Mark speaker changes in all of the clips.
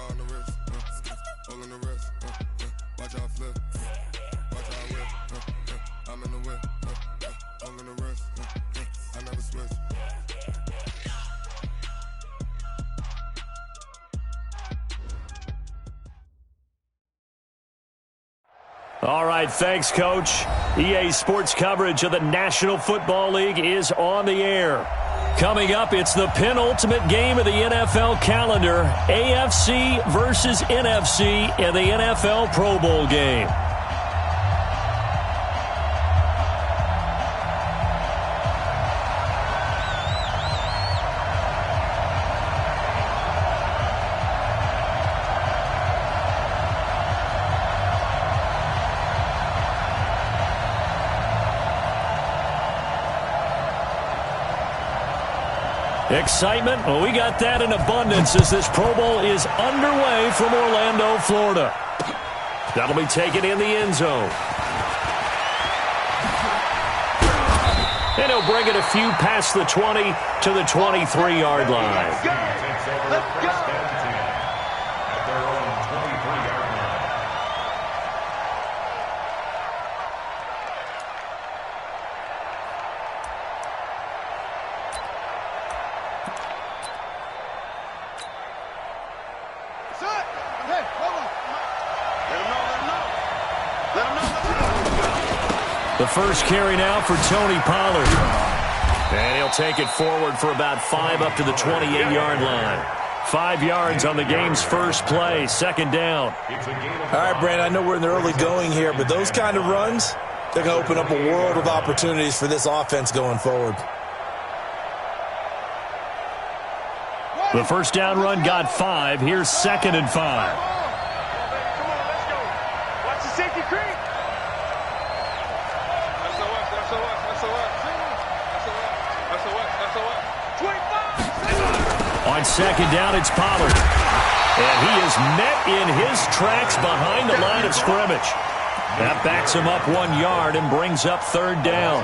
Speaker 1: on the wrist, hole in the wrist, watch out flip, watch out whip, I'm in the whip, hole in the wrist, I never switch.
Speaker 2: All right, thanks, Coach. EA Sports coverage of the National Football League is on the air. Coming up, it's the penultimate game of the NFL calendar, AFC versus NFC in the NFL Pro Bowl game. Excitement? Well, we got that in abundance as this Pro Bowl is underway from Orlando, Florida. That'll be taken in the end zone. And he'll bring it a few past the 20 to the 23-yard line.
Speaker 3: Let's go. At their own 23-yard line.
Speaker 2: The first carry now for Tony Pollard. And he'll take it forward for about 5 up to the 28-yard line. 5 yards on the game's first play, second down.
Speaker 4: All right, Brandon, I know we're in the early going here, but those kind of runs, they're going to open up a world of opportunities for this offense going forward.
Speaker 2: The first down run got 5. Here's second and 5. On second down, it's Pollard. And he is met in his tracks behind the line of scrimmage. That backs him up 1 yard and brings up third down.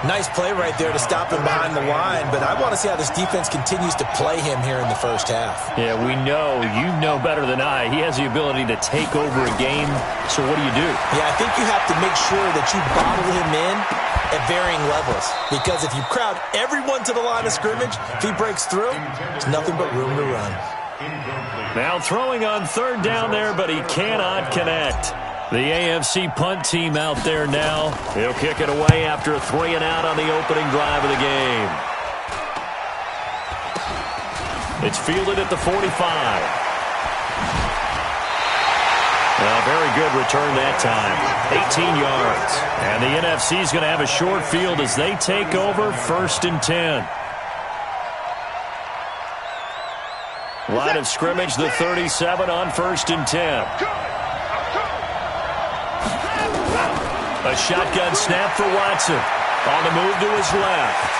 Speaker 4: Nice play right there to stop him behind the line, but I want to see how this defense continues to play him here in the first half.
Speaker 2: Yeah, we know, you know better than I, he has the ability to take over a game. So what do you do?
Speaker 4: Yeah, I think you have to make sure that you bottle him in at varying levels, because if you crowd everyone to the line of scrimmage, if he breaks through, there's nothing but room to run.
Speaker 2: Now throwing on third down there, but he cannot connect. The AFC punt team out there now. He'll kick it away after a 3-and-out on the opening drive of the game. It's fielded at the 45. Very good return that time. 18 yards. And the NFC is going to have a short field as they take over first and 10. Line of scrimmage, the 37 on first and 10. A shotgun snap for Watson. On the move to his left.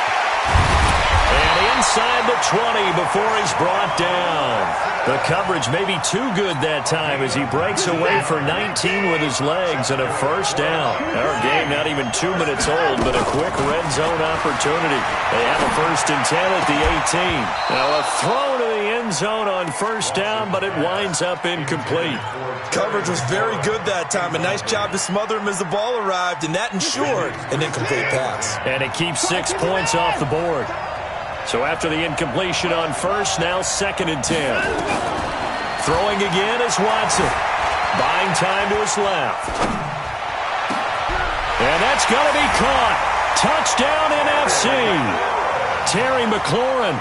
Speaker 2: And inside the 20 before he's brought down. The coverage may be too good that time as he breaks away for 19 with his legs and a first down. Our game not even 2 minutes old, but a quick red zone opportunity. They have a first and 10 at the 18. Now a throw to the end zone on first down, but it winds up incomplete.
Speaker 4: Coverage was very good that time. A nice job to smother him as the ball arrived, and that ensured an incomplete pass.
Speaker 2: And it keeps 6 points off the board. So after the incompletion on first, now second and 10. Throwing again is Watson. Buying time to his left. And that's going to be caught. Touchdown NFC. Terry McLaurin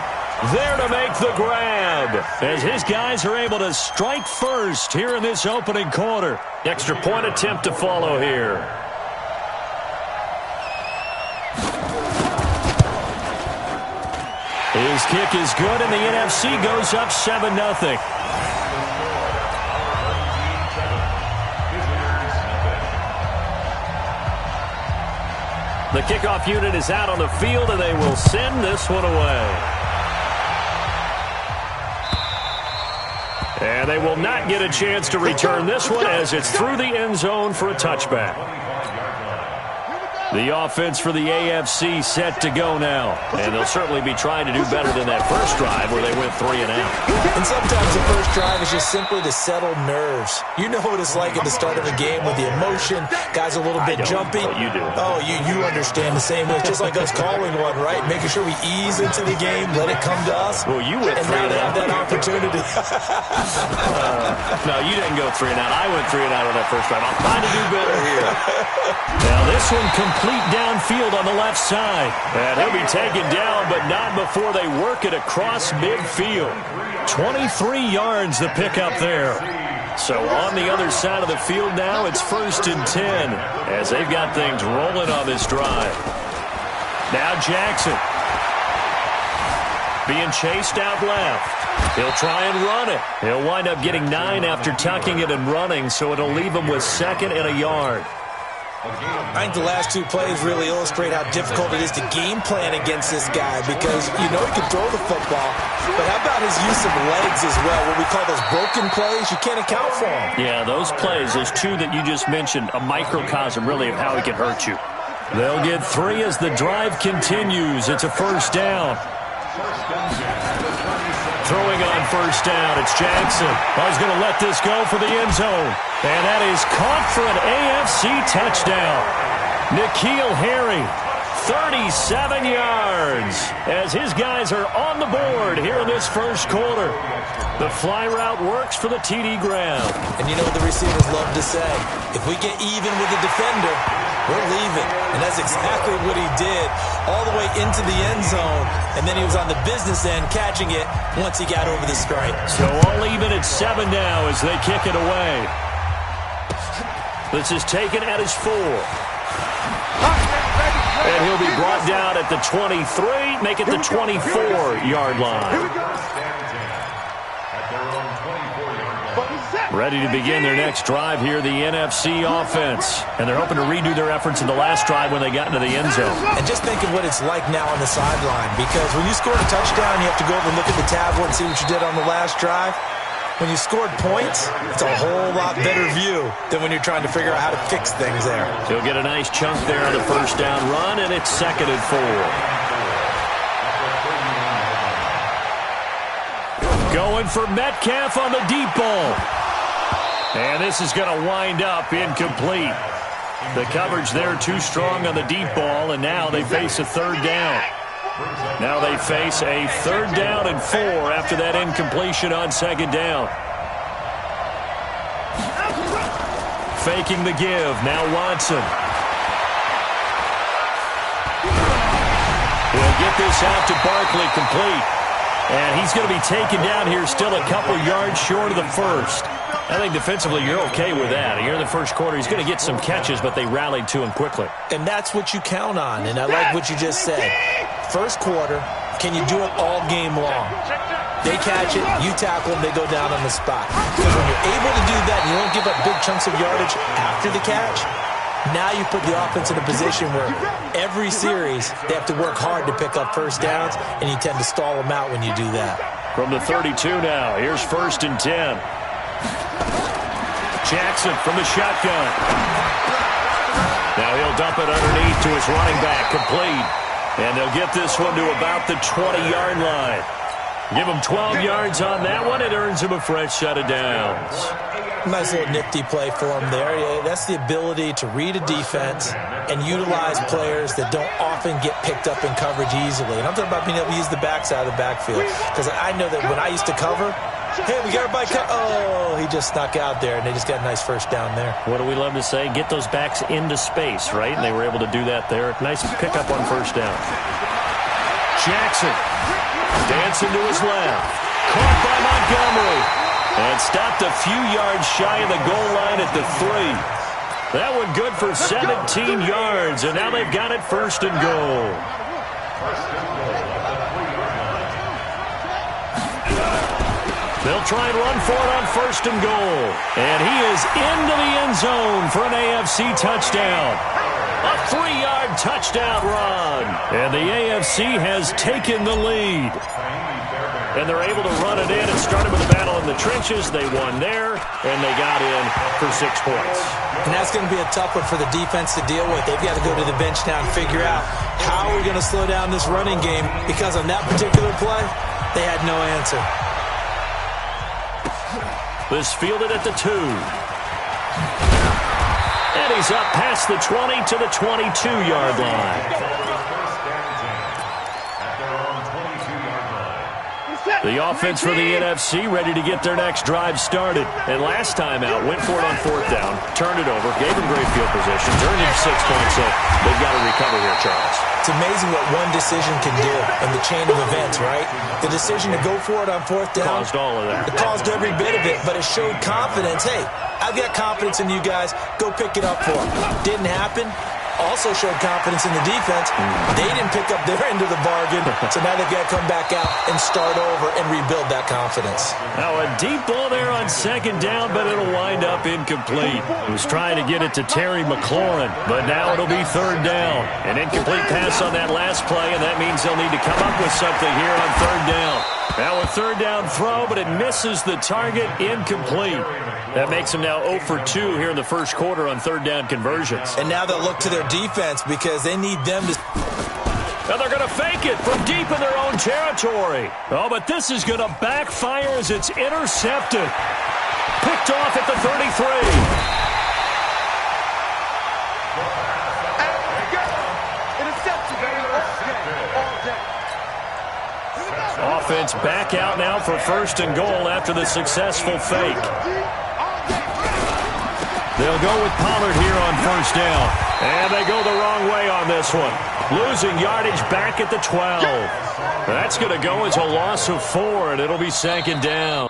Speaker 2: there to make the grab as his guys are able to strike first here in this opening quarter. Extra point attempt to follow here. His kick is good, and the NFC goes up 7-0. The kickoff unit is out on the field, and they will send this one away. And they will not get a chance to return this one as it's through the end zone for a touchback. The offense for the AFC set to go now. And they'll certainly be trying to do better than that first drive where they went 3 and out.
Speaker 4: And sometimes the first drive is just simply to settle nerves. You know what it's like at the start of a game with the emotion. Guys are a little bit jumpy.
Speaker 2: But you do.
Speaker 4: Oh, you understand the same way. It's just like us calling one, right? Making sure we ease into the game, let it come to us.
Speaker 2: Well, you went 3
Speaker 4: and
Speaker 2: and
Speaker 4: now
Speaker 2: out.
Speaker 4: they have that opportunity.
Speaker 2: No, you didn't go 3 and out. I went 3 and out on that first drive. I'm trying to do better here. Now this one complete downfield on the left side. And he'll be taken down, but not before they work it across midfield. 23 yards the pickup there. So on the other side of the field now, it's 1st and 10 as they've got things rolling on this drive. Now Jackson being chased out left. He'll try and run it. He'll wind up getting 9 after tucking it and running, so it'll leave him with 2nd and a yard.
Speaker 4: I think the last 2 plays really illustrate how difficult it is to game plan against this guy because you know he can throw the football, but how about his use of legs as well, what we call those broken plays? You can't account for them.
Speaker 2: Yeah, those plays, those 2 that you just mentioned, a microcosm really of how he can hurt you. They'll get 3 as the drive continues. It's a 1st down. Throwing on 1st down, it's Jackson. He's going to let this go for the end zone. And that is caught for an AFC touchdown. N'Keal Harry, 37 yards, as his guys are on the board here in this first quarter. The fly route works for the TD grab.
Speaker 4: And you know what the receivers love to say? If we get even with the defender, we're leaving. And that's exactly what he did all the way into the end zone. And then he was on the business end catching it once he got over the stripe.
Speaker 2: So all even at 7 now as they kick it away. This is taken at his 4. And he'll be brought down at the 23, make it the 24-yard line. Ready to begin their next drive here, the NFC offense. And they're hoping to redo their efforts in the last drive when they got into the end zone.
Speaker 4: And just think of what it's like now on the sideline, because when you score a touchdown, you have to go over and look at the tablet and see what you did on the last drive. When you scored points, it's a whole lot better view than when you're trying to figure out how to fix things there.
Speaker 2: He'll get a nice chunk there on the 1st down run, and it's 2nd and 4. Going for Metcalf on the deep ball. And this is going to wind up incomplete. The coverage there too strong on the deep ball, and now they face a 3rd down. Now they face a 3rd down and 4 after that incompletion on 2nd down. Faking the give. Now Watson. He'll get this out to Barkley complete. And he's going to be taken down here still a couple yards short of the 1st. I think defensively you're okay with that. Here in the first quarter, he's going to get some catches, but they rallied to him quickly.
Speaker 4: And that's what you count on, and I like what you just said. First quarter, can you do it all game long? They catch it, you tackle them, they go down on the spot. Because when you're able to do that and you don't give up big chunks of yardage after the catch, now you put the offense in a position where every series they have to work hard to pick up 1st downs, and you tend to stall them out when you do that.
Speaker 2: From the 32 now, here's 1st and 10. Jackson from the shotgun. Now he'll dump it underneath to his running back, complete. And they'll get this one to about the 20-yard line. Give him 12 yards on that one. It earns him a fresh set of downs.
Speaker 4: Nice little nifty play for him there. That's the ability to read a defense and utilize players that don't often get picked up in coverage easily. And I'm talking about being able to use the backside of the backfield. Because I know that when I used to cover, hey, we got everybody oh, he just snuck out there, and they just got a nice 1st down there.
Speaker 2: What do we love to say? Get those backs into space, right? And they were able to do that there. Nice pickup on 1st down. Jackson dancing to his left. Caught by Montgomery. And stopped a few yards shy of the goal line at the 3. That one good for 17 yards, and now they've got it 1st and goal. They'll try and run for it on 1st and goal. And he is into the end zone for an AFC touchdown. A 3-yard touchdown run. And the AFC has taken the lead. And they're able to run it in. It started with a battle in the trenches. They won there, and they got in for 6 points.
Speaker 4: And that's going to be a tough one for the defense to deal with. They've got to go to the bench now and figure out how are we going to slow down this running game, because on that particular play, they had no answer.
Speaker 2: This fielded at the 2. And he's up past the 20 to the 22-yard line. The offense for the NFC ready to get their next drive started. And last time out, went for it on 4th down, turned it over, gave them great field position, turned it 6 points, so they've got to recover here, Charles.
Speaker 4: It's amazing what one decision can do in the chain of events, right? The decision to go for it on 4th down
Speaker 2: caused all of that.
Speaker 4: It caused every bit of it, but it showed confidence. Hey, I've got confidence in you guys. Go pick it up for them. Didn't happen. Also showed confidence in the defense. They didn't pick up their end of the bargain, so now they've got to come back out and start over and rebuild that confidence.
Speaker 2: Now a deep ball there on 2nd down, but it'll wind up incomplete. He was trying to get it to Terry McLaurin, but now it'll be 3rd down. An incomplete pass on that last play, and that means they'll need to come up with something here on 3rd down. Now a 3rd down throw, but it misses the target, incomplete. That makes them now 0 for 2 here in the first quarter on 3rd down conversions.
Speaker 4: And now they'll look to their defense because they need them to...
Speaker 2: Now they're going to fake it from deep in their own territory. Oh, but this is going to backfire as it's intercepted. Picked off at the 33. Offense back out now for 1st and goal after the successful fake. They'll go with Pollard here on 1st down. And they go the wrong way on this one. Losing yardage back at the 12. That's going to go as a loss of 4, and it'll be 2nd down.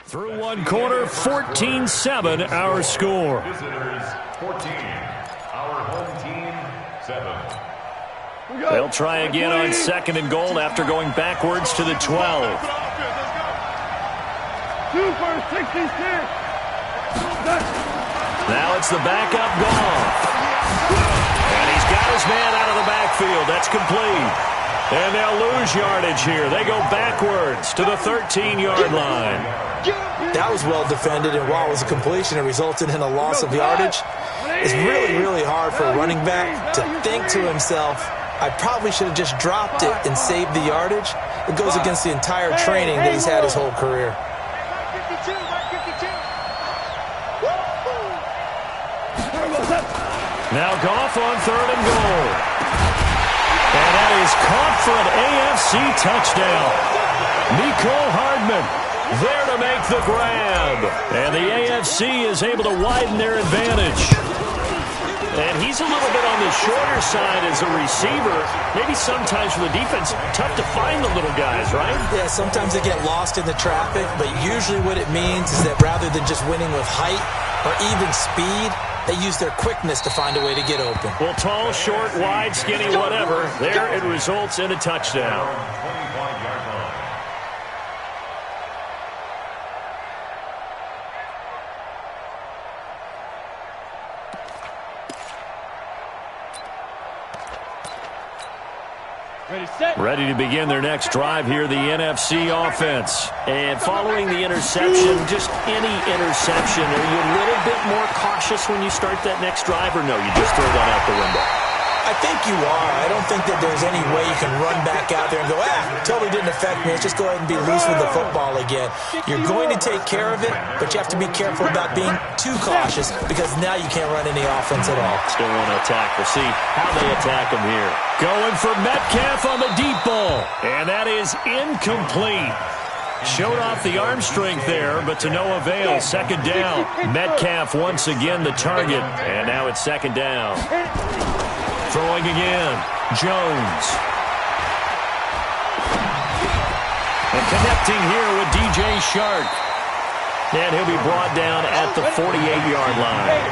Speaker 2: Through 1 quarter, 14-7 our score.
Speaker 3: Visitors 14, our home team 7.
Speaker 2: They'll try again on 2nd and goal after going backwards to the 12.
Speaker 5: 2 for 66.
Speaker 2: Now it's the backup Goff. And he's got his man out of the backfield. That's complete. And they'll lose yardage here. They go backwards to the 13-yard line.
Speaker 4: That was well defended, and while it was a completion, it resulted in a loss of yardage. It's really, really hard for a running back to think to himself, I probably should have just dropped it and saved the yardage. It goes against the entire training that he's had his whole career.
Speaker 2: Now Goff on 3rd and goal. And that is caught for an AFC touchdown. Mecole Hardman there to make the grab. And the AFC is able to widen their advantage. And he's a little bit on the shorter side as a receiver. Maybe sometimes for the defense, tough to find the little guys, right?
Speaker 4: Yeah, sometimes they get lost in the traffic, but usually what it means is that rather than just winning with height or even speed, They use their quickness to find a way to get open.
Speaker 2: Well, tall, short, wide, skinny, whatever, there it results in a touchdown. Ready to begin their next drive here, the NFC offense. And following the interception, just any interception, are you a little bit more cautious when you start that next drive, or no, you just throw that out the window?
Speaker 4: I think you are. I don't think that there's any way you can run back out there and go, totally didn't affect me. Let's just go ahead and be loose with the football again. You're going to take care of it, but you have to be careful about being too cautious because now you can't run any offense at all.
Speaker 2: Still want to attack. We'll see how they attack him here. Going for Metcalf on the deep ball, and that is incomplete. Showed off the arm strength there, but to no avail. Second down. Metcalf once again the target, and now it's second down. Throwing again, Jones. And connecting here with DJ Shark. And he'll be brought down at the 48-yard line.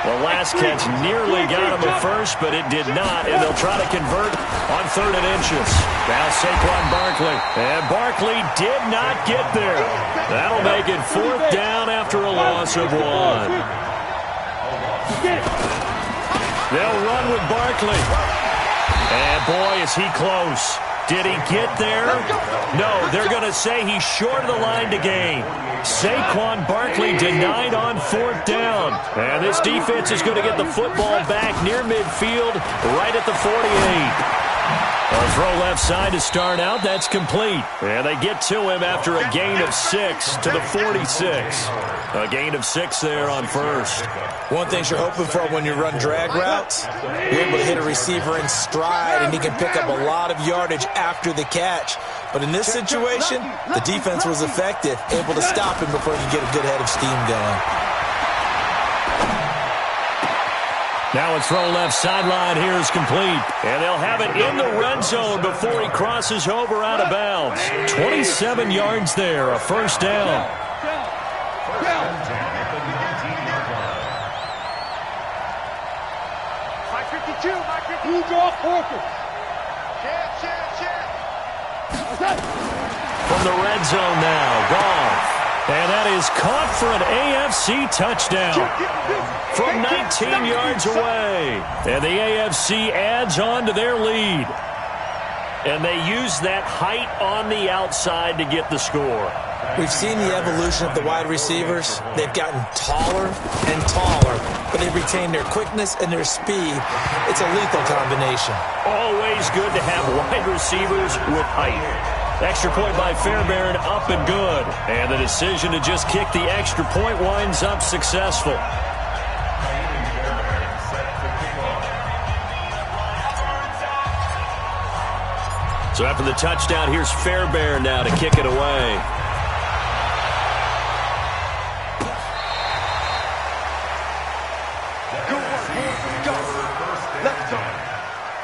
Speaker 2: The last catch nearly got him at first, but it did not, and they'll try to convert on 3rd and inches. Now Saquon Barkley. And Barkley did not get there. That'll make it 4th down after a loss of 1. They'll run with Barkley. And boy, is he close. Did he get there? No, they're going to say he's short of the line to gain. Saquon Barkley denied on 4th down. And this defense is going to get the football back near midfield, right at the 48. A throw left side to start out. That's complete. And they get to him after a gain of 6 to the 46. A gain of 6 there on 1st.
Speaker 4: One thing you're hoping for when you run drag routes, you're able to hit a receiver in stride, and he can pick up a lot of yardage after the catch. But in this situation, the defense was effective, able to stop him before he could get a good head of steam going.
Speaker 2: Now a throw left sideline here is complete. And they'll have it in the red zone before he crosses over out of bounds. 27 yards there, a 1st down. From the red zone now, Goff. And that is caught for an AFC touchdown from 19 yards away. And the AFC adds on to their lead. And they use that height on the outside to get the score.
Speaker 4: We've seen the evolution of the wide receivers. They've gotten taller and taller, but they've retained their quickness and their speed. It's a lethal combination.
Speaker 2: Always good to have wide receivers with height. Extra point by Fairbairn, up and good. And the decision to just kick the extra point winds up successful. So after the touchdown, here's Fairbairn now to kick it away.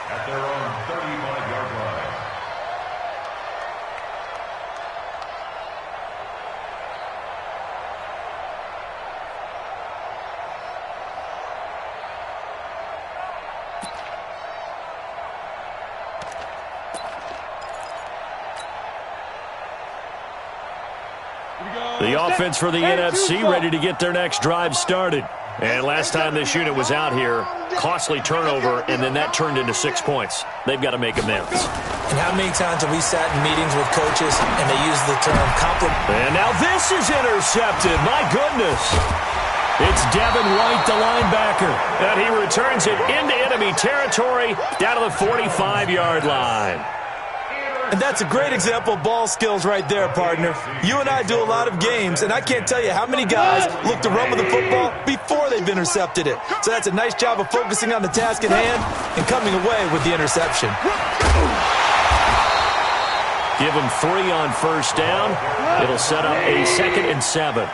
Speaker 3: At their own 35-yard line.
Speaker 2: The offense for the NFC ready to get their next drive started. And last time this unit was out here, costly turnover, and then that turned into 6 points. They've got to make amends.
Speaker 4: And how many times have we sat in meetings with coaches and they use the term compliment?
Speaker 2: And now this is intercepted. My goodness. It's Devin White, the linebacker. And he returns it into enemy territory down to the 45-yard line.
Speaker 4: And that's a great example of ball skills right there, partner. You and I do a lot of games, and I can't tell you how many guys look to run with the football before they've intercepted it. So that's a nice job of focusing on the task at hand and coming away with the interception.
Speaker 2: Give him 3 on 1st down. It'll set up a 2nd and 7.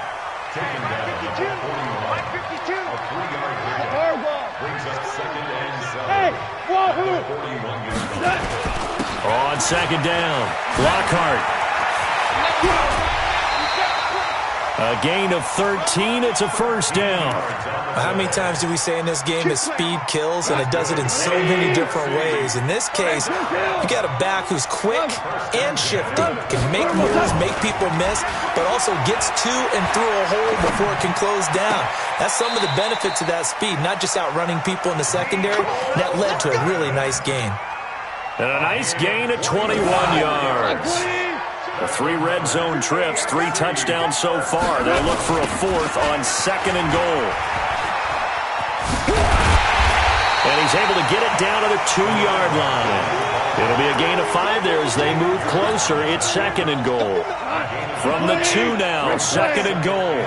Speaker 2: On 2nd down, Lockhart. A gain of 13. It's a first down.
Speaker 4: How many times do we say in this game that speed kills, and it does it in so many different ways? In this case, you got a back who's quick and shifting, can make moves, make people miss, but also gets to and through a hole before it can close down. That's some of the benefits of that speed, not just outrunning people in the secondary. That led to a really nice gain.
Speaker 2: And a nice gain at 21 yards. The 3 red zone trips, 3 touchdowns so far. They'll look for a 4th on 2nd and goal. And he's able to get it down to the 2-yard line. It'll be a gain of 5 there as they move closer. It's 2nd and goal. From the 2 now, 2nd and goal.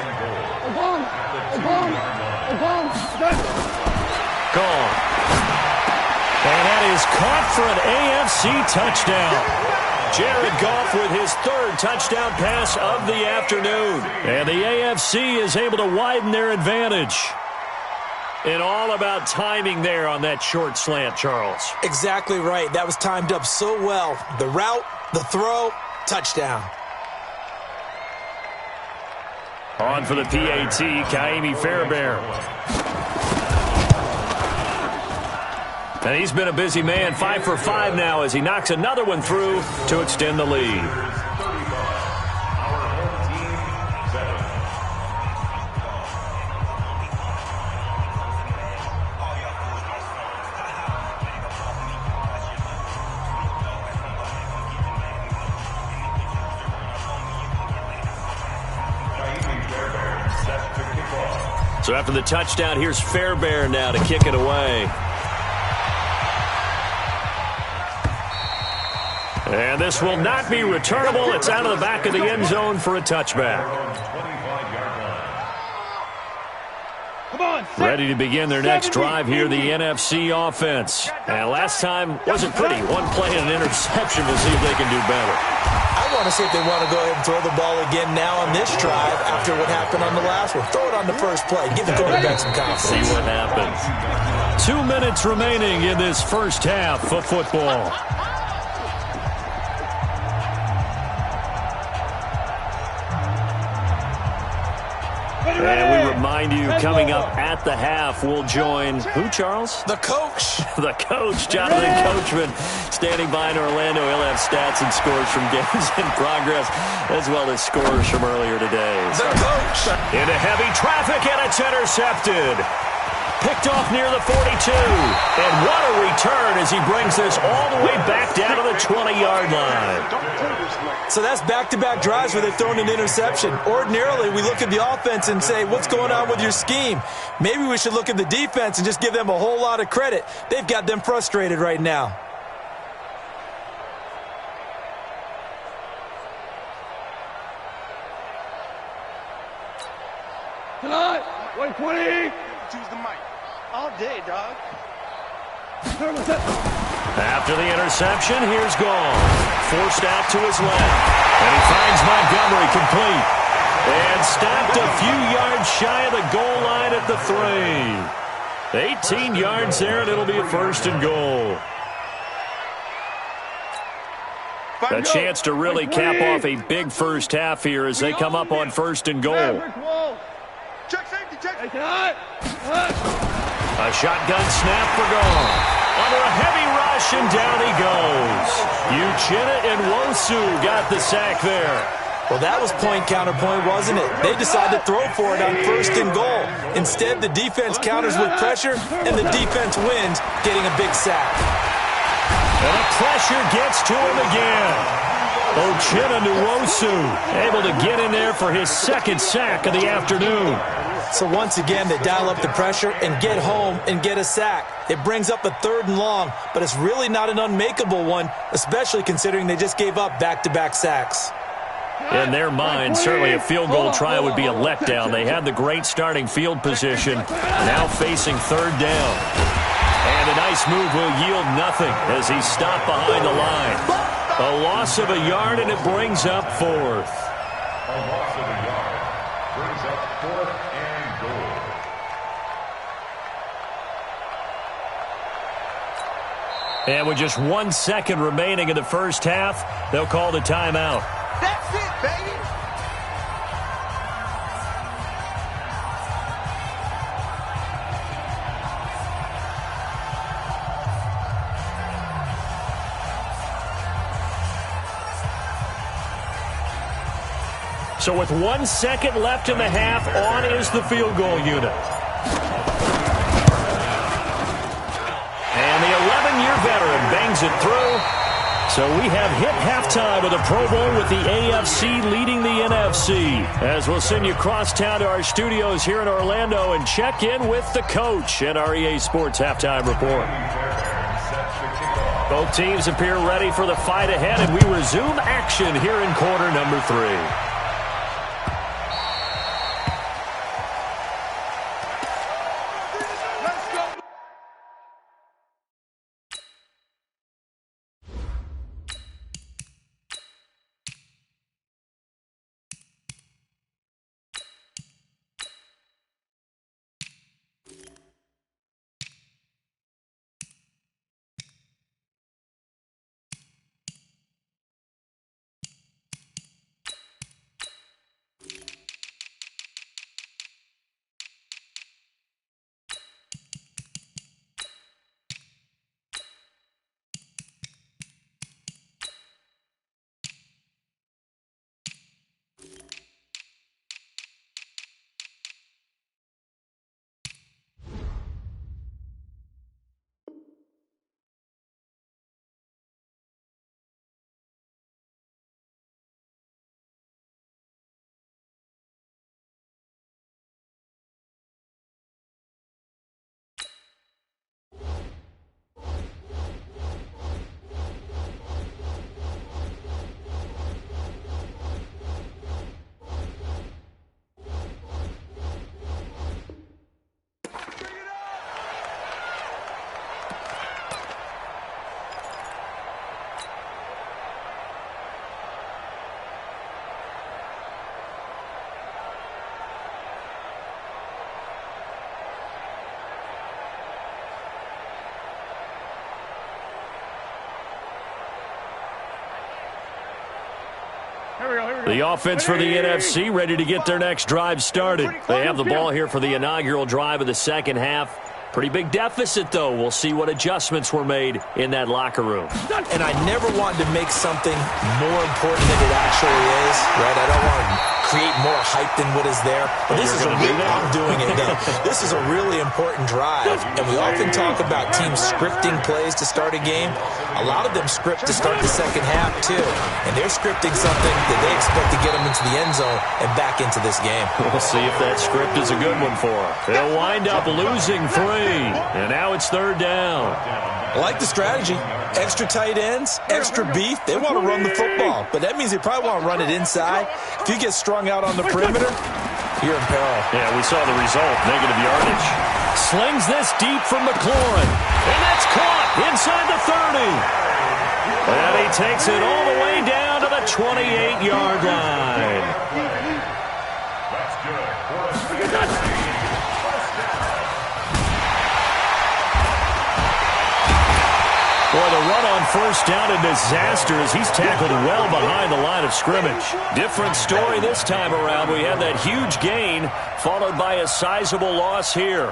Speaker 2: Gone. And that is caught for an AFC touchdown. Jared Goff with his 3rd touchdown pass of the afternoon. And the AFC is able to widen their advantage. And all about timing there on that short slant, Charles.
Speaker 4: Exactly right. That was timed up so well. The route, the throw, touchdown.
Speaker 2: On for the PAT, Kaimi Fairbairn. And he's been a busy man, 5 for 5 now as he knocks another one through to extend the lead. So after the touchdown, here's Fairbairn now to kick it away. And this will not be returnable. It's out of the back of the end zone for a touchback. Ready to begin their next drive here, the NFC offense. And last time wasn't pretty. One play and an interception. We'll see if they can do better.
Speaker 4: I want to see if they want to go ahead and throw the ball again now on this drive after what happened on the last one. Throw it on the first play. Give the quarterback some confidence.
Speaker 2: See what happens. 2 minutes remaining in this first half of football. And we remind you, coming up at the half, we'll join who, Charles?
Speaker 4: The coach.
Speaker 2: The coach, Jonathan Coachman, standing by in Orlando. He'll have stats and scores from games in progress, as well as scores from earlier today.
Speaker 4: The coach.
Speaker 2: Into heavy traffic, and it's intercepted. Picked off near the 42. And what a return as he brings this all the way back down to the 20-yard line.
Speaker 4: So that's back-to-back drives where they've thrown an interception. Ordinarily, we look at the offense and say, what's going on with your scheme? Maybe we should look at the defense and just give them a whole lot of credit. They've got them frustrated right now.
Speaker 5: Tonight, 120.
Speaker 6: Choose the mic. All day, dog.
Speaker 2: After the interception, here's Gall. Forced out to his left. And he finds Montgomery complete. And stopped a few yards shy of the goal line at the 3. 18 yards there, and it'll be a 1st and goal. A chance to really cap off a big first half here as they come up on 1st and goal.
Speaker 6: Check safety, check.
Speaker 2: A shotgun snap for Gall. Under a heavy rush, and down he goes. Uchenna and Nwosu got the sack there.
Speaker 4: Well, that was point counterpoint, wasn't it? They decided to throw for it on 1st and goal. Instead, the defense counters with pressure, and the defense wins, getting a big sack.
Speaker 2: And the pressure gets to him again. Uchenna and Nwosu able to get in there for his 2nd sack of the afternoon.
Speaker 4: So once again, they dial up the pressure and get home and get a sack. It brings up a 3rd and long, but it's really not an unmakeable one, especially considering they just gave up back-to-back sacks.
Speaker 2: In their mind, certainly a field goal try would be a letdown. They had the great starting field position, now facing 3rd down. And a nice move will yield nothing as he's stopped behind the line. A loss of a yard, and it brings up 4th.
Speaker 3: A loss of a yard brings up 4th and goal.
Speaker 2: And with just 1 second remaining in the first half, they'll call the timeout.
Speaker 6: That's it, baby.
Speaker 2: So with 1 second left in the half, on is the field goal unit. And the 11-year veteran bangs it through. So we have hit halftime of the Pro Bowl with the AFC leading the NFC. As we'll send you across town to our studios here in Orlando and check in with the coach at our EA Sports Halftime Report. Both teams appear ready for the fight ahead, and we resume action here in quarter number 3. The offense for the NFC ready to get their next drive started. They have the ball here for the inaugural drive of the second half. Pretty big deficit, though. We'll see what adjustments were made in that locker room.
Speaker 4: And I never wanted to make something more important than it actually is, right? I don't want to create more hype than what is there. But this is I'm doing it, though. This is a really important drive. And we often talk about teams scripting plays to start a game. A lot of them script to start the second half, too. And they're scripting something that they expect to get them into the end zone and back into this game.
Speaker 2: We'll see if that script is a good one for them. They'll wind up losing 3. And now it's third down.
Speaker 4: I like the strategy. Extra tight ends, extra beef. They want to run the football. But that means they probably want to run it inside. If you get strung out on the perimeter, you're in peril.
Speaker 2: Yeah, we saw the result. Negative yardage. Slings this deep from McLaurin. And that's caught inside the 30. And he takes it all the way down to the 28-yard line.
Speaker 3: That's good.
Speaker 2: Boy, the run on first down a disaster as he's tackled well behind the line of scrimmage. Different story this time around. We had that huge gain followed by a sizable loss here.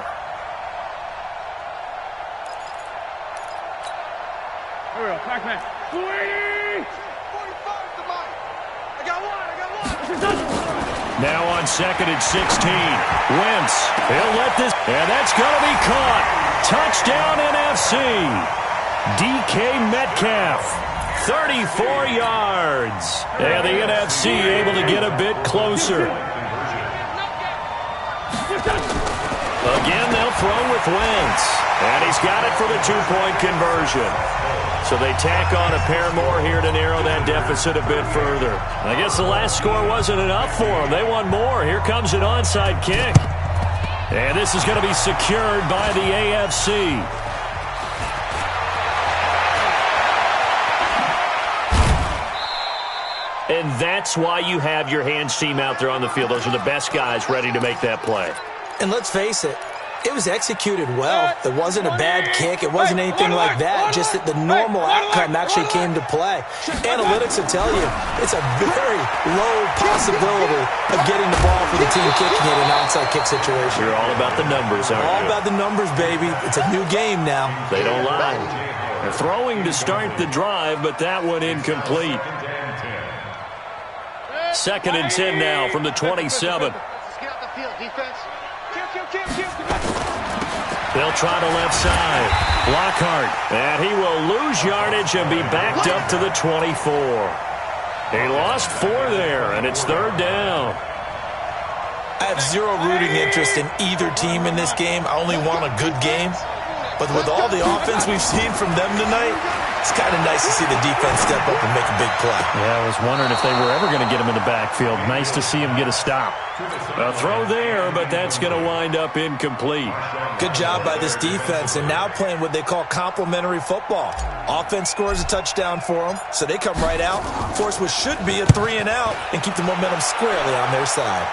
Speaker 5: Here we go, Pac-Man. 45
Speaker 6: to Mike. I got one.
Speaker 2: Now on second and 16. Wentz. He'll let this. And that's going to be caught. Touchdown NFC. DK Metcalf, 34 yards. And the NFC able to get a bit closer. Again, they'll throw with Wentz. And he's got it for the two-point conversion. So they tack on a pair more here to narrow that deficit a bit further. I guess the last score wasn't enough for them. They want more. Here comes an onside kick. And this is going to be secured by the AFC. And that's why you have your hands team out there on the field. Those are the best guys ready to make that play.
Speaker 4: And let's face it, it was executed well. It wasn't a bad kick. It wasn't anything like that. Just that the normal outcome actually came to play. Analytics will tell you it's a very low possibility of getting the ball for the team kicking it in an onside kick situation.
Speaker 2: You're all about the numbers, aren't you?
Speaker 4: All about the numbers, baby. It's a new game now.
Speaker 2: They don't lie. They're throwing to start the drive, but that one incomplete. 2nd and 10 now from the 27.
Speaker 6: Let's get out the field, defense.
Speaker 2: They'll try to left side. Lockhart. And he will lose yardage and be backed up to the 24. He lost 4 there, and it's 3rd down.
Speaker 4: I have zero rooting interest in either team in this game. I only want a good game. But with all the offense we've seen from them tonight, it's kind of nice to see the defense step up and make a big play.
Speaker 2: Yeah, I was wondering if they were ever going to get him in the backfield. Nice to see him get a stop. A throw there, but that's going to wind up incomplete.
Speaker 4: Good job by this defense, and now playing what they call complementary football. Offense scores a touchdown for them, so they come right out, force what should be a 3 and out, and keep the momentum squarely on their side.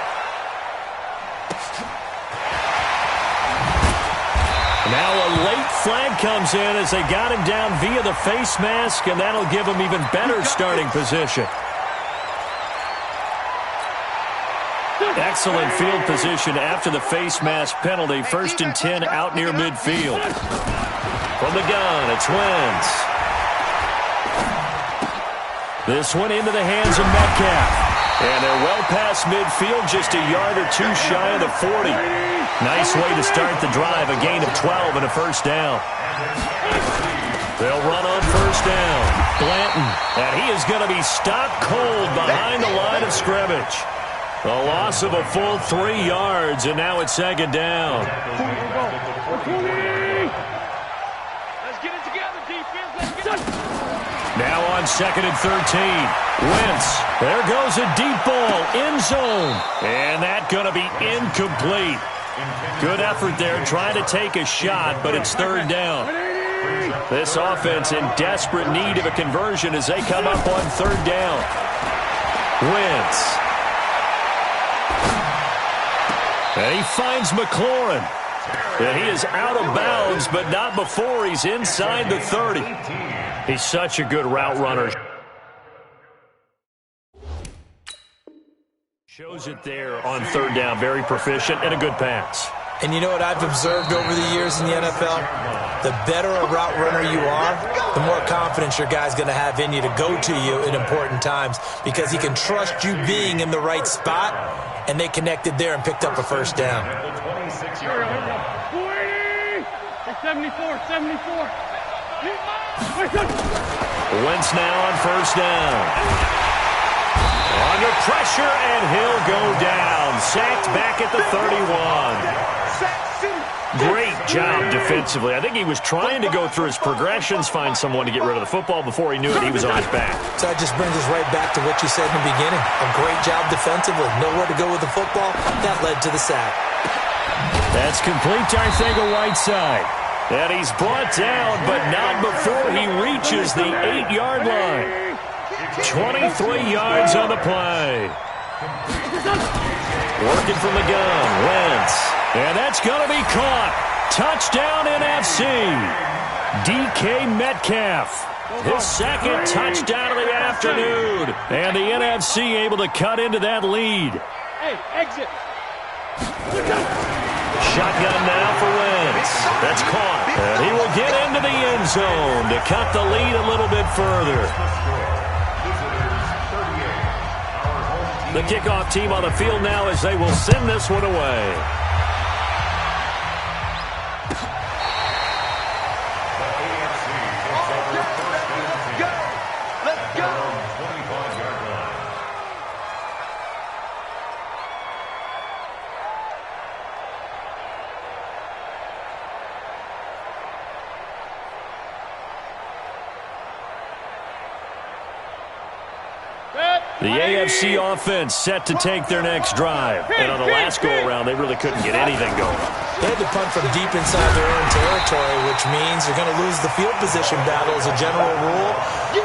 Speaker 2: Now a late flag comes in as they got him down via the face mask, and that'll give him even better starting position. Excellent field position after the face mask penalty. 1st and 10 out near midfield. From the gun, it's Wentz. This one into the hands of Metcalf. And they're well past midfield, just a yard or 2 shy of the 40. Nice way to start the drive, a gain of 12 and a 1st down. They'll run on 1st down. Blanton, and he is going to be stopped cold behind the line of scrimmage. A loss of a full 3 yards, and now it's 2nd down.
Speaker 5: Let's get it together, defense. Let's get it.
Speaker 2: Now on 2nd and 13. Wentz. There goes a deep ball. End zone. And that's going to be incomplete. Good effort there trying to take a shot, but it's 3rd down. This offense in desperate need of a conversion as they come up on 3rd down. Wentz. And he finds McLaurin. And he is out of bounds, but not before he's inside the 30. He's such a good route runner. Shows it there on 3rd down. Very proficient and a good pass.
Speaker 4: And you know what I've observed over the years in the NFL? The better a route runner you are, the more confidence your guy's going to have in you to go to you in important times because he can trust you being in the right spot, and they connected there and picked up a 1st down.
Speaker 5: 74.
Speaker 2: Wentz now on 1st down. Under pressure, and he'll go down. Sacked back at the 31. Great job defensively. I think he was trying to go through his progressions, find someone to get rid of the football. Before he knew it, he was on his back.
Speaker 4: So that just brings us right back to what you said in the beginning. A great job defensively. Nowhere to go with the football. That led to the sack.
Speaker 2: That's complete to Arcega-Whiteside. And he's brought down, but not before he reaches the 8-yard line. 23 yards on the play. Working from the gun, Wentz. And that's going to be caught. Touchdown NFC. DK Metcalf. His 2nd touchdown of the afternoon. And the NFC able to cut into that lead.
Speaker 5: Hey, exit.
Speaker 2: Shotgun now for Wentz. That's caught. And he will get into the end zone to cut the lead a little bit further. The kickoff team on the field now as they will send this one away.
Speaker 6: Let's go.
Speaker 2: The AFC offense set to take their next drive. And on the last go-around, they really couldn't get anything going.
Speaker 4: They had to punt from deep inside their own territory, which means you're going to lose the field position battle as a general rule.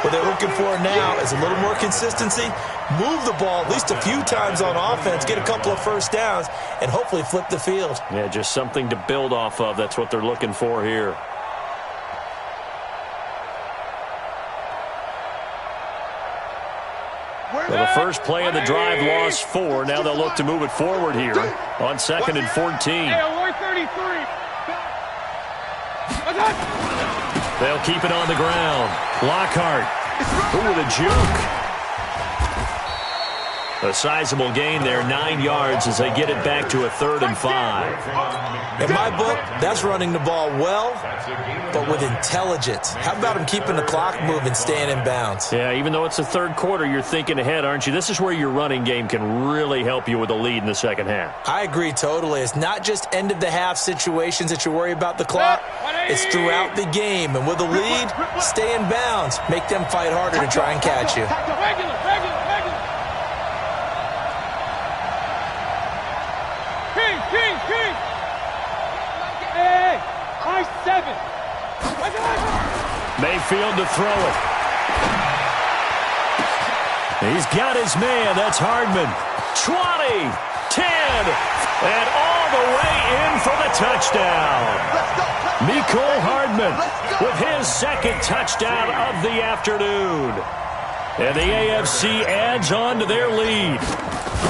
Speaker 4: What they're looking for now is a little more consistency, move the ball at least a few times on offense, get a couple of 1st downs, and hopefully flip the field.
Speaker 2: Yeah, just something to build off of. That's what they're looking for here. Well, the first play of the drive lost 4. Now they'll look to move it forward here on 2nd and 14.
Speaker 5: Hey, 33.
Speaker 2: They'll keep it on the ground. Lockhart. Ooh, with a juke. A sizable gain there, 9 yards as they get it back to a 3rd and 5.
Speaker 4: In my book, that's running the ball well, but with intelligence. How about him keeping the clock moving, staying in bounds?
Speaker 2: Yeah, even though it's the 3rd quarter, you're thinking ahead, aren't you? This is where your running game can really help you with a lead in the 2nd half.
Speaker 4: I agree totally. It's not just end-of-the-half situations that you worry about the clock. It's throughout the game. And with a lead, stay in bounds. Make them fight harder to try and catch you.
Speaker 5: Regular. King. Hey, I-7.
Speaker 2: Mayfield to throw it. He's got his man. That's Hardman. 20, 10, and all the way in for the touchdown. Mecole Hardman with his 2nd touchdown of the afternoon. And the AFC adds on to their lead.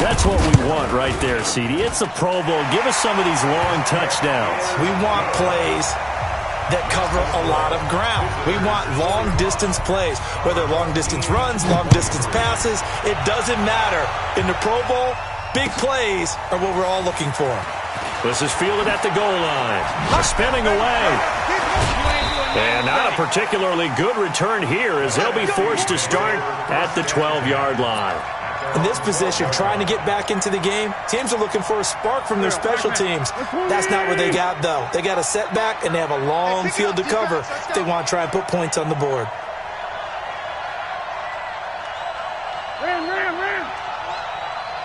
Speaker 2: That's what we want right there, CD. It's the Pro Bowl. Give us some of these long touchdowns.
Speaker 4: We want plays that cover a lot of ground. We want long-distance plays, whether long-distance runs, long-distance passes. It doesn't matter. In the Pro Bowl, big plays are what we're all looking for.
Speaker 2: This is fielded at the goal line. Spinning away. And not a particularly good return here as they'll be forced to start at the 12-yard line.
Speaker 4: In this position, trying to get back into the game, teams are looking for a spark from their special teams. That's not what they got, though. They got a setback, and they have a long field to cover if they want to try and put points on the board.
Speaker 5: Ram.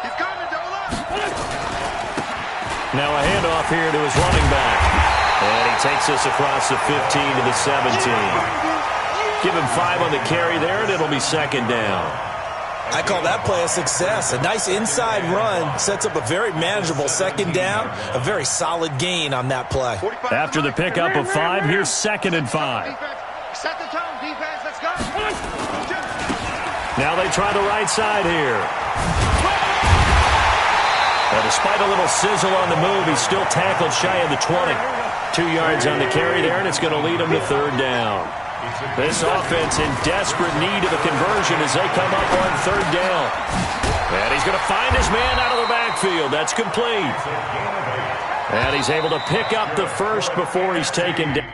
Speaker 6: He's coming, double up.
Speaker 2: Now a handoff here to his running back. And he takes us across the 15 to the 17. Give him 5 on the carry there, and it'll be 2nd down.
Speaker 4: I call that play a success. A nice inside run sets up a very manageable 2nd down, a very solid gain on that play.
Speaker 2: After the pickup of 5, here's 2nd and 5.
Speaker 6: Set the tone, defense. Let's go.
Speaker 2: Now they try the right side here. Now, despite a little sizzle on the move, he's still tackled shy of the 20. 2 yards on the carry there, and it's going to lead him to 3rd down. This offense in desperate need of a conversion as they come up on 3rd down. And he's going to find his man out of the backfield. That's complete. And he's able to pick up the 1st before he's taken down.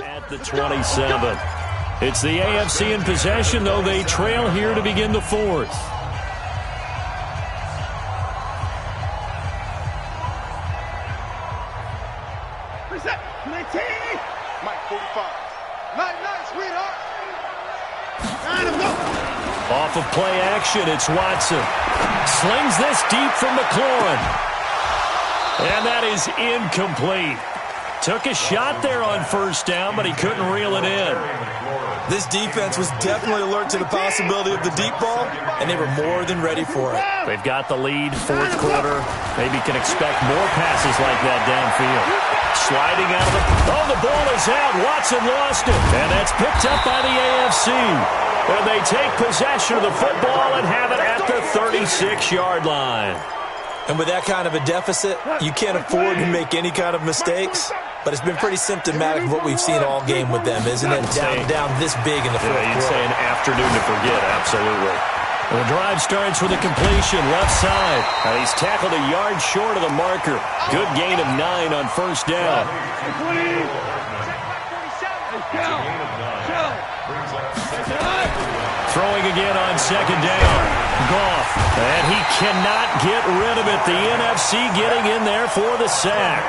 Speaker 2: At the 27. It's the AFC in possession, though they trail here to begin the 4th.
Speaker 5: Reset. 19.
Speaker 6: Mike, 45. Night, sweetheart.
Speaker 2: Off of play action, it's Watson. Slings this deep from McLaurin. And that is incomplete. Took a shot there on 1st down, but he couldn't reel it in.
Speaker 4: This defense was definitely alert to the possibility of the deep ball, and they were more than ready for it.
Speaker 2: They've got the lead, 4th quarter. Maybe can expect more passes like that downfield. Sliding out of it. Oh, the ball is out. Watson lost it. And that's picked up by the AFC. And they take possession of the football and have it at the 36-yard line.
Speaker 4: And with that kind of a deficit, you can't afford to make any kind of mistakes. But it's been pretty symptomatic of what we've seen all game with them, isn't it? Down this big in the 4th quarter.
Speaker 2: You'd say an afternoon to forget, absolutely. The drive starts with a completion, left side. He's tackled a yard short of the marker. Good gain of 9 on 1st down. Throwing again on 2nd down. Goff, and he cannot get rid of it. The NFC getting in there for the sack.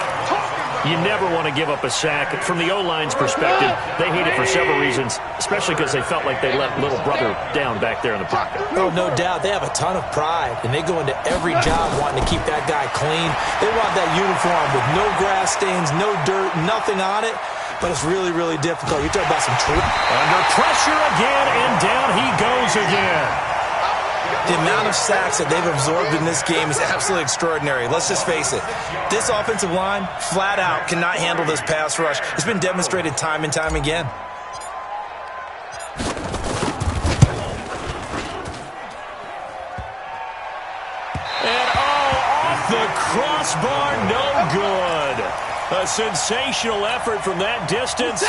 Speaker 2: You never want to give up a sack. From the O-line's perspective, they hate it for several reasons, especially because they felt like they let little brother down back there in the pocket.
Speaker 4: Oh, no doubt. They have a ton of pride, and they go into every job wanting to keep that guy clean. They want that uniform with no grass stains, no dirt, nothing on it. But it's really, really difficult. You're talking about some truth.
Speaker 2: Under pressure again, and down he goes again.
Speaker 4: The amount of sacks that they've absorbed in this game is absolutely extraordinary. Let's just face it. This offensive line, flat out, cannot handle this pass rush. It's been demonstrated time and time again.
Speaker 2: The crossbar, no good. A sensational effort from that distance,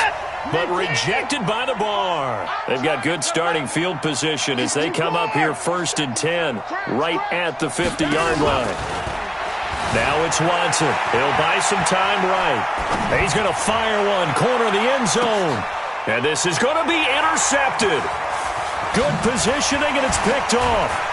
Speaker 2: but rejected by the bar. They've got good starting field position as they come up here 1st and 10, right at the 50-yard line. Now it's Watson. He'll buy some time right. He's going to fire one, corner of the end zone. And this is going to be intercepted. Good positioning, and it's picked off.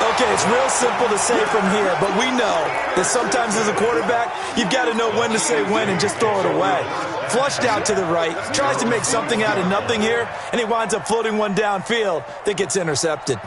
Speaker 4: Okay, it's real simple to say from here, but we know that sometimes as a quarterback, you've got to know when to say when and just throw it away. Flushed out to the right, tries to make something out of nothing here, and he winds up floating one downfield that gets intercepted.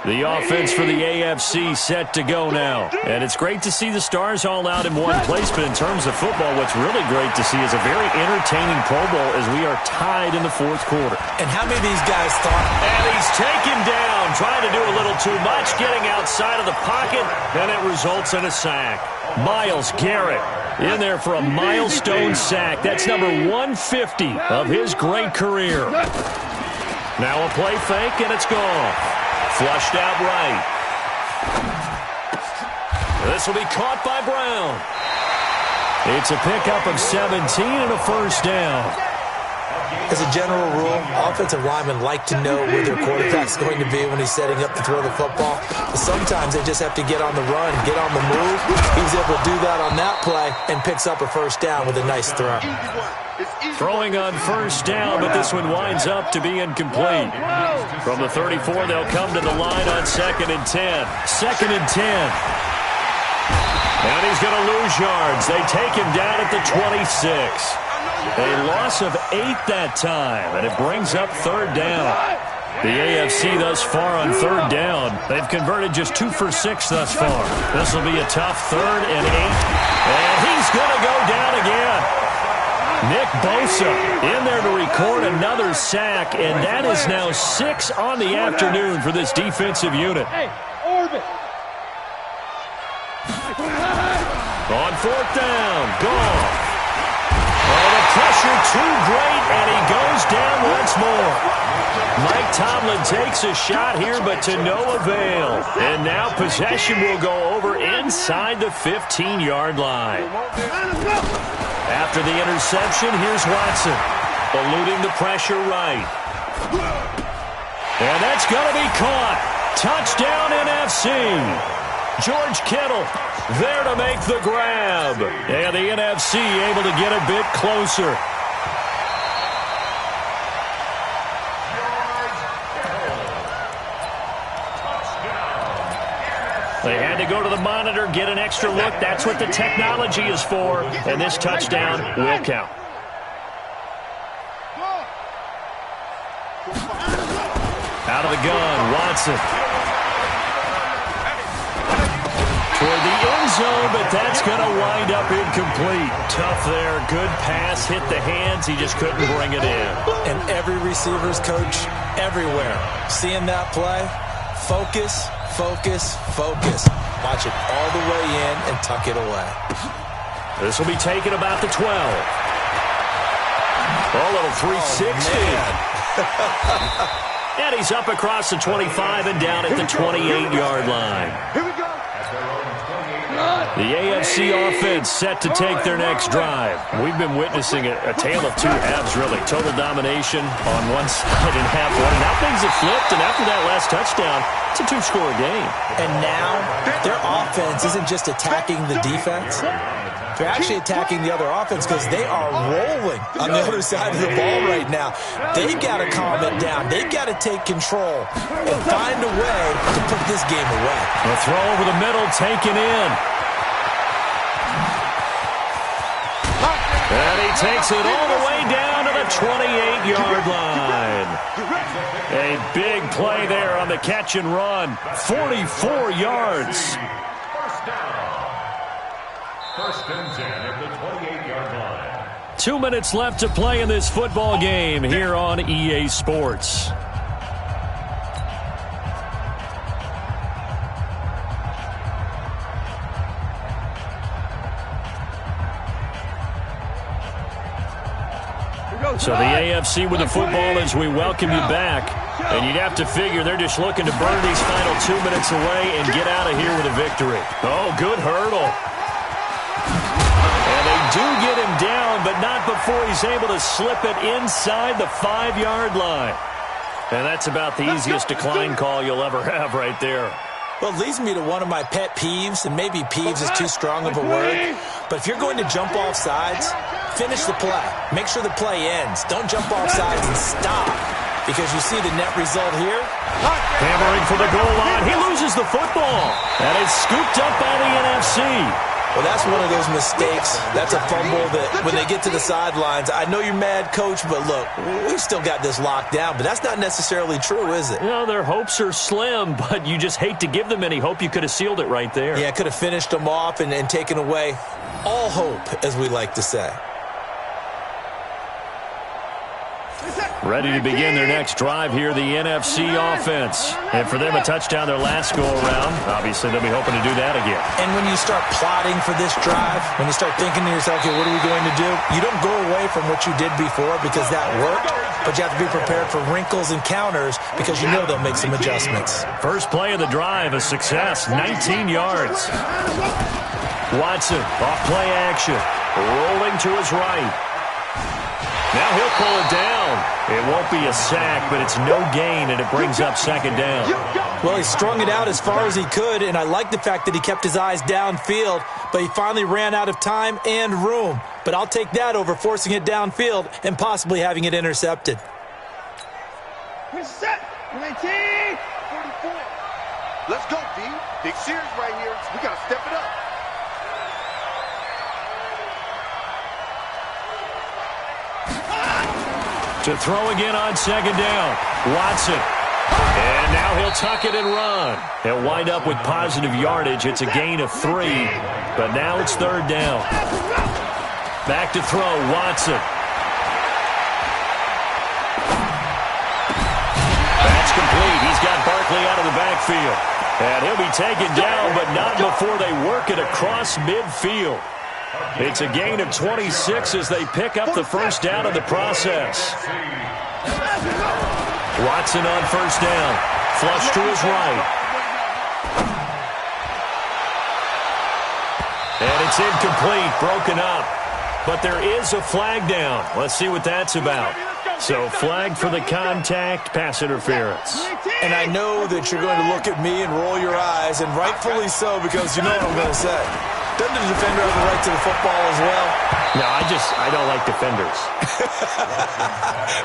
Speaker 2: The offense for the AFC set to go now. And it's great to see the stars all out in one place, but in terms of football, what's really great to see is a very entertaining Pro Bowl as we are tied in the 4th quarter.
Speaker 4: And how many of these guys thought?
Speaker 2: And he's taken down, trying to do a little too much, getting outside of the pocket, and it results in a sack. Myles Garrett in there for a milestone sack. That's number 150 of his great career. Now a play fake, and it's gone. Flushed out right. This will be caught by Brown. It's a pickup of 17 and a 1st down.
Speaker 4: As a general rule, offensive linemen like to know where their quarterback's going to be when he's setting up to throw the football. But sometimes they just have to get on the run, get on the move. He was able to do that on that play and picks up a 1st down with a nice throw.
Speaker 2: Throwing on 1st down, but this one winds up to be incomplete. From the 34, they'll come to the line on 2nd and 10. 2nd and 10. And he's going to lose yards. They take him down at the 26. A loss of 8 that time, and it brings up 3rd down. The AFC thus far on 3rd down, they've converted just 2 for 6 thus far. This will be a tough 3rd and 8. And he's going to go down again. Nick Bosa in there to record another sack, and that is now 6 on the afternoon for this defensive unit. On 4th down, gone. Oh, the pressure too great, and he goes down once more. Mike Tomlin takes a shot here, but to no avail. And now possession will go over inside the 15-yard line. After the interception, here's Watson, eluding the pressure right. And that's going to be caught. Touchdown NFC. George Kittle there to make the grab. And the NFC able to get a bit closer. They had to go to the monitor, get an extra look. That's what the technology is for. And this touchdown will count. Out of the gun, Watson. Toward the end zone, but that's going to wind up incomplete. Tough there. Good pass. Hit the hands. He just couldn't bring it in.
Speaker 4: And every receiver's coach everywhere. Seeing that play, focus, focus, focus. Watch it all the way in and tuck it away.
Speaker 2: This will be taken about the 12. A little 360. And he's up across the 25 and down at the 28-yard line.
Speaker 6: Here we go.
Speaker 2: The AFC offense set to take their next drive. We've been witnessing a tale of two halves, really. Total domination on one side in half one. Now things have flipped, and after that last touchdown, it's a 2-score game.
Speaker 4: And now their offense isn't just attacking the defense. They're actually attacking the other offense because they are rolling on the other side of the ball right now. They've got to calm it down. They've got to take control and find a way to put this game away.
Speaker 2: The throw over the middle taken in. And he takes it all the way down to the 28-yard line. A big play there on the catch and run. 44 yards.
Speaker 3: First and 10 at the 28-yard line.
Speaker 2: 2 minutes left to play in this football game here on EA Sports. So the AFC with the football as we welcome you back. And you'd have to figure they're just looking to burn these final 2 minutes away and get out of here with a victory. Oh, good hurdle. And they do get him down, but not before he's able to slip it inside the 5-yard line. And that's about the easiest decline call you'll ever have right there.
Speaker 4: Well, it leads me to one of my pet peeves, and maybe peeves is too strong of a word. But if you're going to jump off sides, finish the play. Make sure the play ends. Don't jump off sides and stop. Because you see the net result here.
Speaker 2: Hammering for the goal line. He loses the football. And it's scooped up by the NFC.
Speaker 4: Well, that's one of those mistakes. That's a fumble that when they get to the sidelines, I know you're mad, Coach, but look, we still got this locked down. But that's not necessarily true, is it?
Speaker 2: You know, their hopes are slim, but you just hate to give them any hope. You could have sealed it right there.
Speaker 4: Yeah, could have finished them off and taken away all hope, as we like to say.
Speaker 2: Ready to begin their next drive here, the NFC offense. And for them, a touchdown their last go-around. Obviously, they'll be hoping to do that again.
Speaker 4: And when you start plotting for this drive, when you start thinking to yourself, okay, what are we going to do? You don't go away from what you did before because that worked, but you have to be prepared for wrinkles and counters because you know they'll make some adjustments.
Speaker 2: First play of the drive, a success, 19 yards. Watson, off play action, rolling to his right. Now he'll pull it down. It won't be a sack, but it's no gain, and it brings up second down.
Speaker 4: Well, he strung it out as far as he could, and I like the fact that he kept his eyes downfield, but he finally ran out of time and room. But I'll take that over forcing it downfield and possibly having it intercepted.
Speaker 6: We're set. 19. 44. Let's go, D. Big series right here. We got to step it up.
Speaker 2: To throw again on second down. Watson. And now he'll tuck it and run. He'll wind up with positive yardage. It's a gain of 3. But now it's third down. Back to throw. Watson. That's complete. He's got Barkley out of the backfield. And he'll be taken down, but not before they work it across midfield. It's a gain of 26 as they pick up the first down in the process. Watson on first down. Flush to his right. And it's incomplete, broken up. But there is a flag down. Let's see what that's about. So flag for the contact, pass interference.
Speaker 4: And I know that you're going to look at me and roll your eyes, and rightfully so, because you know what I'm going to say. Doesn't the defender have the right to the football as well?
Speaker 2: No, I don't like defenders.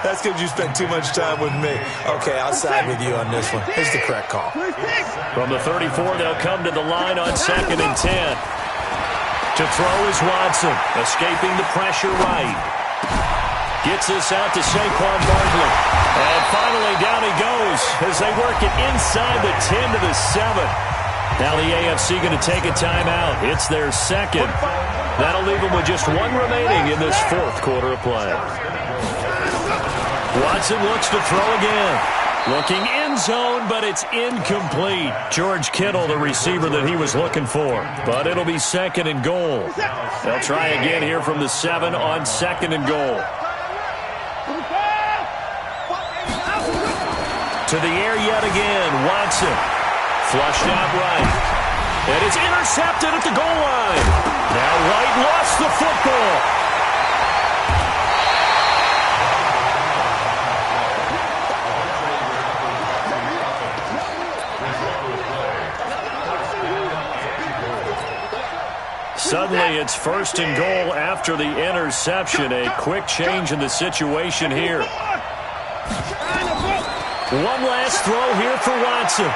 Speaker 4: That's because you spent too much time with me. Okay, I'll side with you on this one. Here's the correct call.
Speaker 2: From the 34, they'll come to the line on 2nd and 10. To throw is Watson, escaping the pressure right. Gets this out to Saquon Barkley. And finally down he goes as they work it inside the 10 to the 7. Now the AFC going to take a timeout. It's their second. That'll leave them with just one remaining in this fourth quarter of play. Watson looks to throw again. Looking end zone, but it's incomplete. George Kittle, the receiver that he was looking for. But it'll be 2nd and goal. They'll try again here from the 7 on 2nd and goal. To the air yet again, Watson. Flushed out right. And it's intercepted at the goal line. Now White lost the football. Suddenly it's 1st and goal after the interception. A quick change in the situation here. One last throw here for Watson.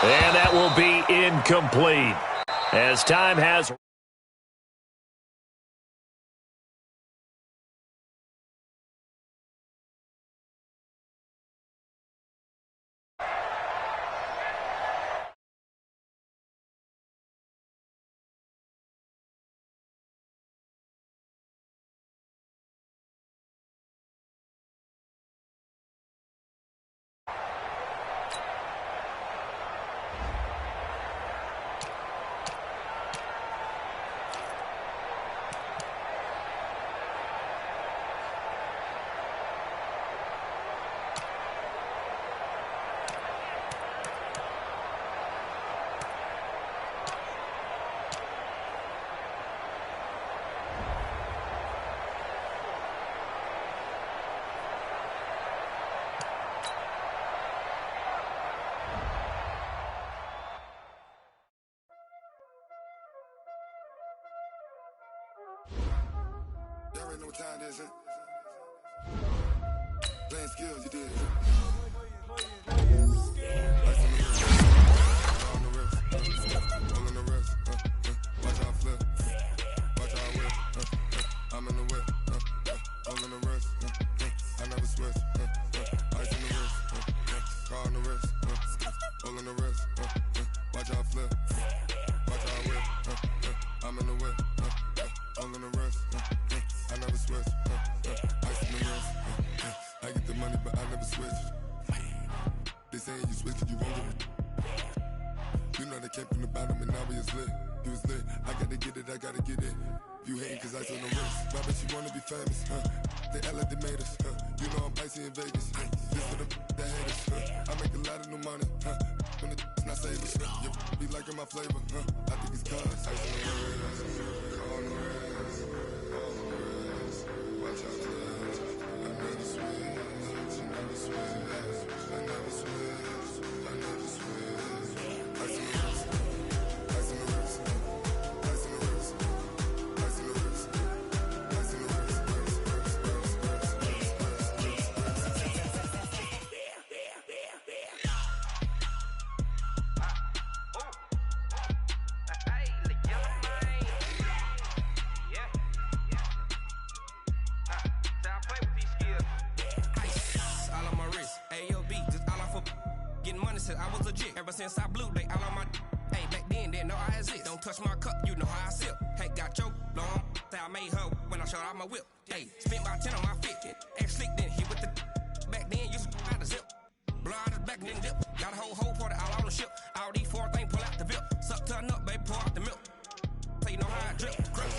Speaker 2: And that will be incomplete. As time has...
Speaker 1: Y'all already know what time it is, huh? Playing skills, you did. Ice on the wrist, all on the wrist, watch how I flip, watch how I whip, I'm in the whip, all on the wrist, I never switch, ice on the wrist, car on the wrist, all on the wrist, watch how I flip, watch how I whip, I'm in the whip, all on the wrist, I never switch, ice on the wrist, I get the money but I never switch. They saying you switch and you won't get it. You know they came from the bottom and now we is lit. You was lit, I gotta get it, I gotta get it. You hating cause ice on the wrist. Why bet you wanna be famous, They act like they made us, You know I'm icy in Vegas, This for the that hate us, I make a lot of new money, When the not save us, You be liking my flavor, I think it's cause ice on the wrist, on the wrist, on the wrist. Watch out for this, I never switch, I never switch, I never switch, I never switch. Ice on the wrist, ice on the wrist, ice on the wrist, ice on the wrist, ice on the wrist,
Speaker 7: I was legit. Ever since I blew, they all on my hey, back then, didn't know I exist. Don't touch my cup, you know how I sip. Hey, got choked, long. Say I made her when I showed out my whip. Hey, spent about 10 on my fit. Ex slick, then hit with the back then, used to out the zip. Blow out his back, then dip. Got a whole party all on the ship. All these 4 things, pull out the VIP. Suck, turn up, baby, pour out the milk. So you know how I drip. Crush.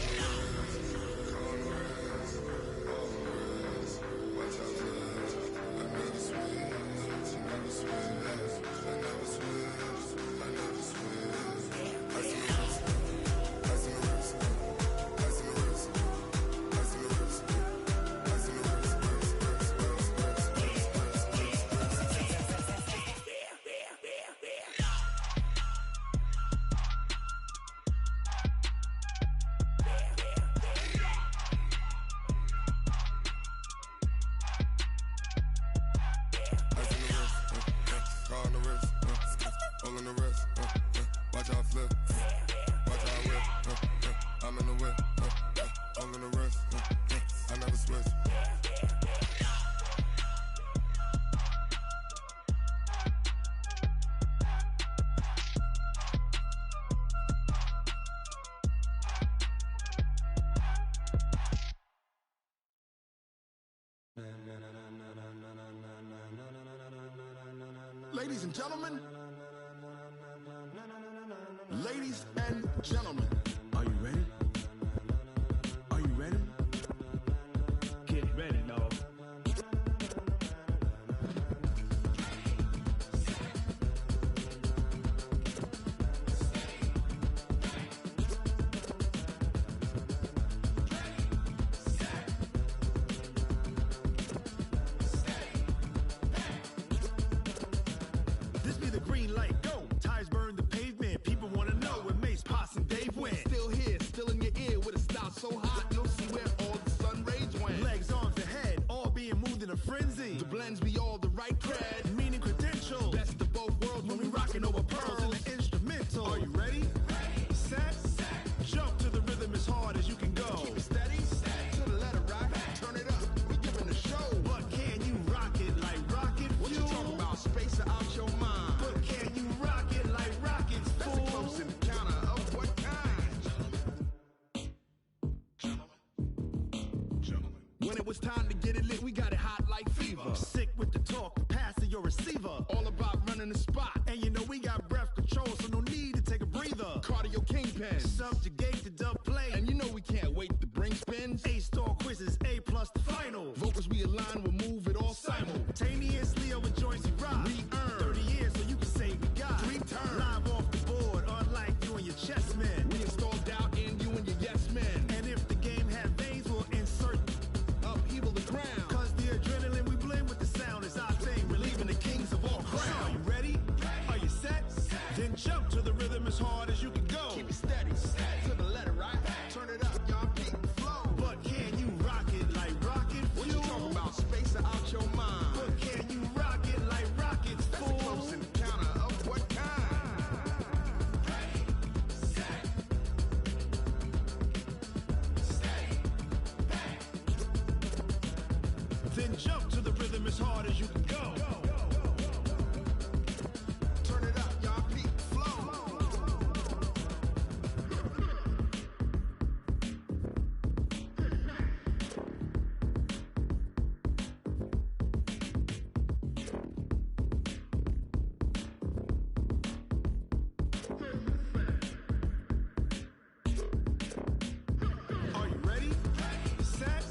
Speaker 8: Ladies and gentlemen, ladies and gentlemen, are you ready? Are you ready?
Speaker 5: Get ready, dog.
Speaker 8: This be the green light, go. Tires burn the pavement. People want to know when Mace, Poss, and Dave went. Still here, still in When it was time to get it lit, we got it hot like fever.
Speaker 9: Sick with the talk, passing your receiver.
Speaker 8: All about running the spot.
Speaker 9: And you know we got breath control, so no need to take a breather.
Speaker 8: Cardio kingpin.
Speaker 9: Subjugate the dub play.
Speaker 8: And you know we can't wait to bring spins.
Speaker 9: A-star quizzes, A+ the final.
Speaker 8: Vocals we align, we'll move it all
Speaker 9: simultaneously over joints we rock.
Speaker 8: We earn
Speaker 9: 30 years, so you can say we got
Speaker 8: 3 turns.
Speaker 9: Live off the board, unlike you and your chess men.
Speaker 8: We install doubt in you and your yes men.
Speaker 9: And if the game had veins, we'll insert
Speaker 8: upheaval the ground.
Speaker 9: Cause the adrenaline we blend with the sound is our thing, relieving the kings of all crowns. So are you ready? Are you set? Then jump to the rhythm as hard as you can go.
Speaker 8: Keep it steady, to the letter, right? Turn it up, y'all, keep the flow.
Speaker 9: But can you rock it like rocket fuel?
Speaker 8: What you talking about? Space out your mind.
Speaker 9: But can you rock it like rockets, fool?
Speaker 8: That's a close encounter of what kind?
Speaker 9: Ready, set, steady, bang. Then jump to the rhythm as hard as you can go.
Speaker 8: Turn it up, y'all, keep the flow.
Speaker 9: Are you ready? Set,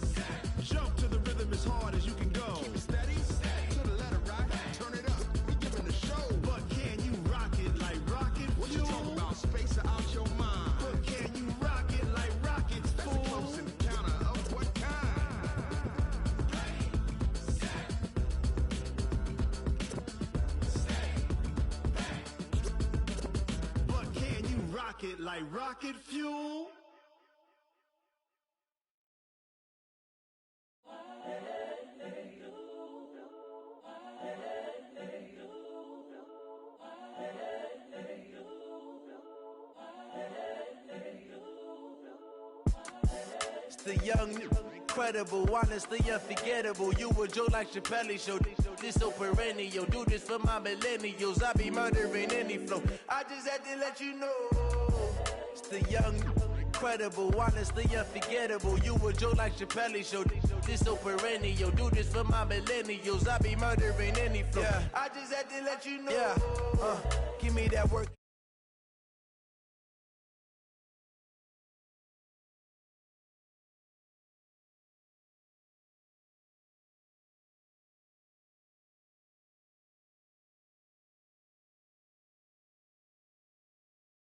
Speaker 9: jump to the rhythm as hard as you can go.
Speaker 8: Keep it steady, to the letter, right? Turn it up, we giving the show.
Speaker 9: But can you rock it like rocket fuel?
Speaker 8: What you talking about? Space out your mind.
Speaker 9: But can you rock it like rockets,
Speaker 8: That's a
Speaker 9: fool?
Speaker 8: close encounter of what kind?
Speaker 9: Ready, set, steady, bang. But can you rock it like rocket fuel?
Speaker 10: It's the young, incredible, honestly unforgettable. You a joke like Chappelle Show. This so perennial. Do this for my millennials. I be murdering any flow. I just had to let you know. It's the young, incredible, honestly unforgettable. You a joke like Chappelle Show. This so perennial. Do this for my millennials. I be murdering any flow. I just had to let you know. Give me that work.